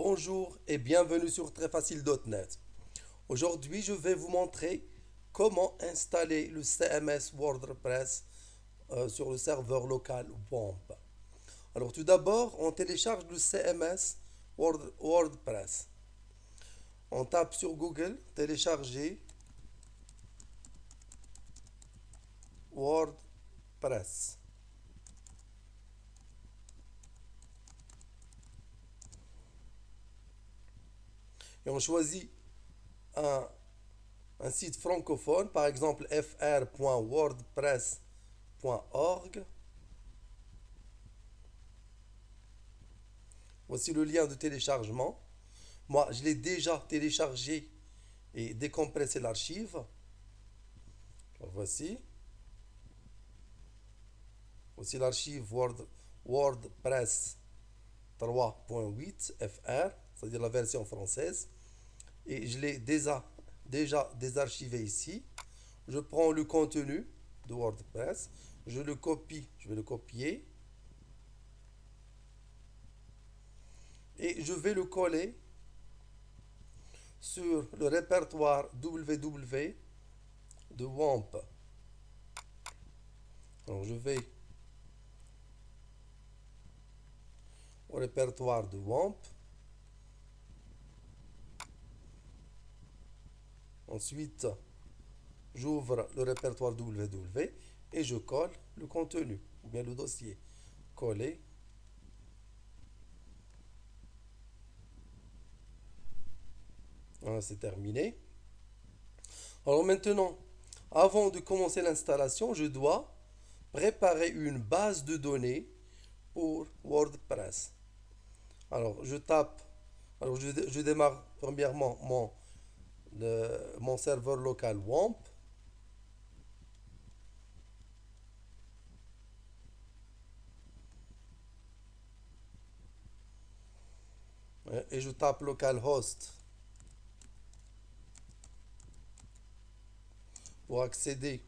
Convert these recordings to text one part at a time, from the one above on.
Bonjour et bienvenue sur trèsfacile.net. Aujourd'hui, je vais vous montrer comment installer le CMS WordPress sur le serveur local WAMP. Alors tout d'abord, on télécharge le CMS WordPress. On tape sur Google, télécharger WordPress. Et on choisit un, un site francophone, par exemple fr.wordpress.org. Voici le lien de téléchargement. Moi, je l'ai déjà téléchargé et décompressé l'archive. Voici. Voici l'archive WordPress 3.8 FR, c'est-à-dire la version française. Et je l'ai déjà désarchivé ici. Je prends le contenu de WordPress, je le copie, je vais le copier et je vais le coller sur le répertoire www de WAMP. Alors je vais au répertoire de WAMP. Ensuite, j'ouvre le répertoire www et je colle le contenu, ou bien le dossier. Coller. Voilà, c'est terminé. Alors maintenant, avant de commencer l'installation, je dois préparer une base de données pour WordPress. Alors je tape, alors je démarre premièrement mon serveur local WAMP et je tape localhost pour accéder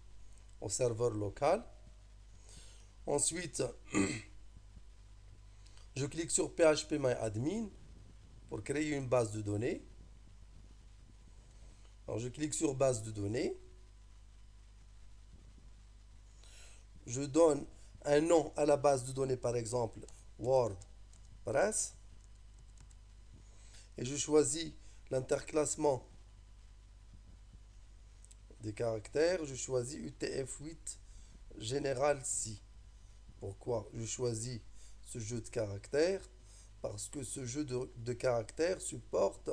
au serveur local. Ensuite, je clique sur phpMyAdmin pour créer une base de données. Alors je clique sur base de données. Je donne un nom à la base de données, par exemple WordPress. Et je choisis l'interclassement des caractères. Je choisis UTF-8 Général Si. Pourquoi je choisis ce jeu de caractères? Parce que ce jeu de caractères supporte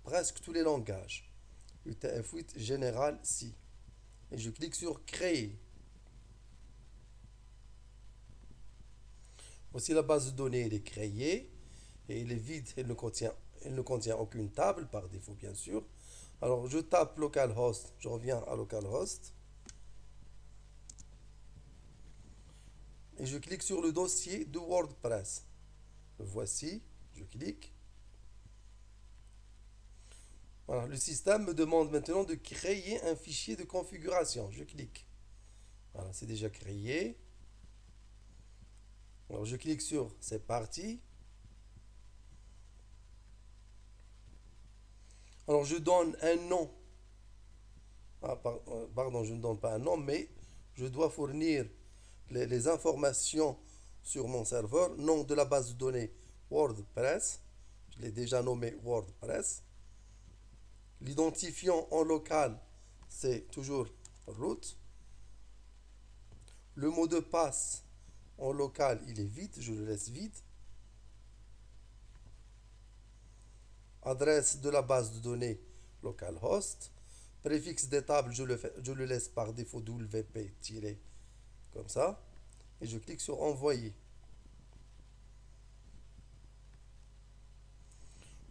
presque tous les langages. UTF-8 Général Si. Et je clique sur Créer. Voici la base de données, elle est créée et elle est vide, elle ne contient aucune table par défaut bien sûr. Alors je tape localhost, je reviens à localhost et je clique sur le dossier de WordPress. Le voici, je clique. Voilà, le système me demande maintenant de créer un fichier de configuration. Je clique. Voilà, c'est déjà créé. Alors je clique sur c'est parti. Alors je donne un nom. Pardon, je ne donne pas un nom, mais je dois fournir les informations sur mon serveur. Nom de la base de données WordPress. Je l'ai déjà nommé WordPress. L'identifiant en local, c'est toujours root. Le mot de passe en local, il est vide, je le laisse vide. Adresse de la base de données localhost. Préfixe des tables, je le laisse par défaut WP comme ça. Et je clique sur envoyer.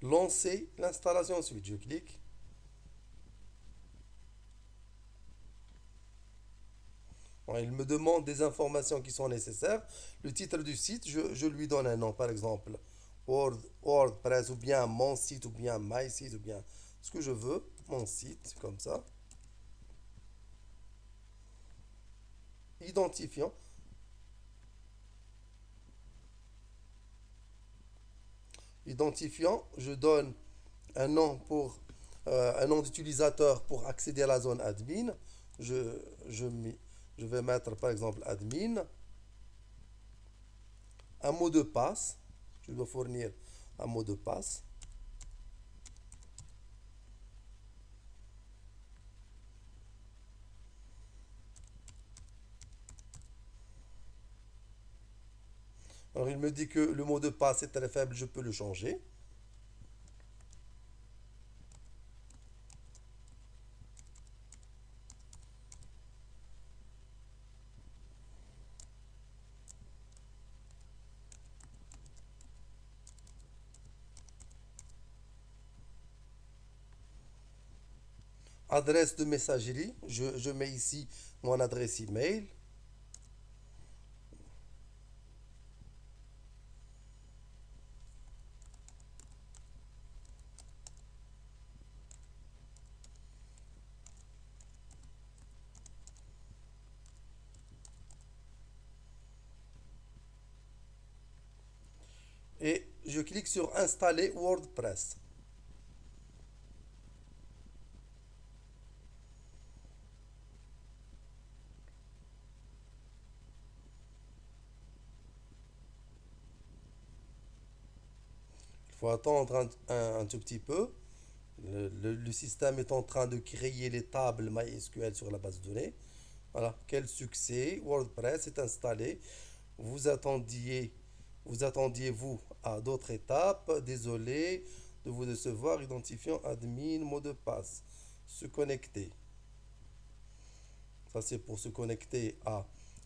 Lancer l'installation ensuite. Je clique. Bon, il me demande des informations qui sont nécessaires. Le titre du site, je lui donne un nom, par exemple WordPress ou bien mon site ou bien my site ou bien ce que je veux, mon site, comme ça. Identifiant. Identifiant, je donne un nom pour un nom d'utilisateur pour accéder à la zone admin. Je, je, je vais mettre par exemple admin. Un mot de passe. Je dois fournir un mot de passe. Alors il me dit que le mot de passe est très faible, je peux le changer. Adresse de messagerie, je mets ici mon adresse email. Et je clique sur installer WordPress. Il faut attendre un tout petit peu. Le système est en train de créer les tables MySQL sur la base de données. Voilà, quel succès! WordPress est installé. Vous attendiez, vous attendiez vous à d'autres étapes. Désolé de vous décevoir. Identifiant admin, mot de passe. Se connecter. Ça, c'est pour se connecter à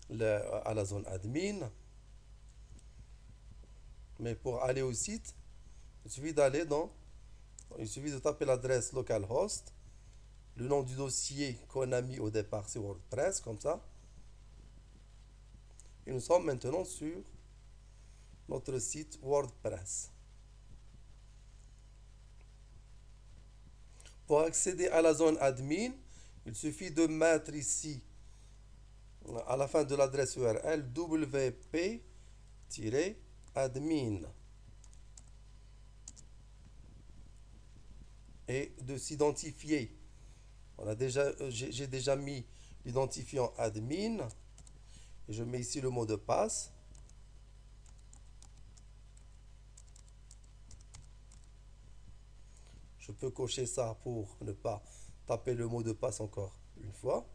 la zone admin. Mais pour aller au site, il suffit d'aller dans, il suffit de taper l'adresse localhost. Le nom du dossier qu'on a mis au départ, c'est WordPress, comme ça. Et nous sommes maintenant sur notre site WordPress. Pour accéder à la zone admin, il suffit de mettre ici, à la fin de l'adresse URL, wp-admin et de s'identifier. J'ai déjà mis l'identifiant admin et je mets ici le mot de passe. Je peux cocher ça pour ne pas taper le mot de passe encore une fois.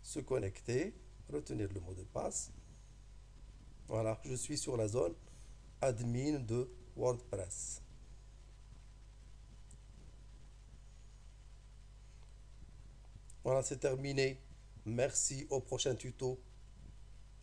Se connecter, retenir le mot de passe. Voilà, je suis sur la zone admin de WordPress. Voilà, c'est terminé. Merci, au prochain tuto.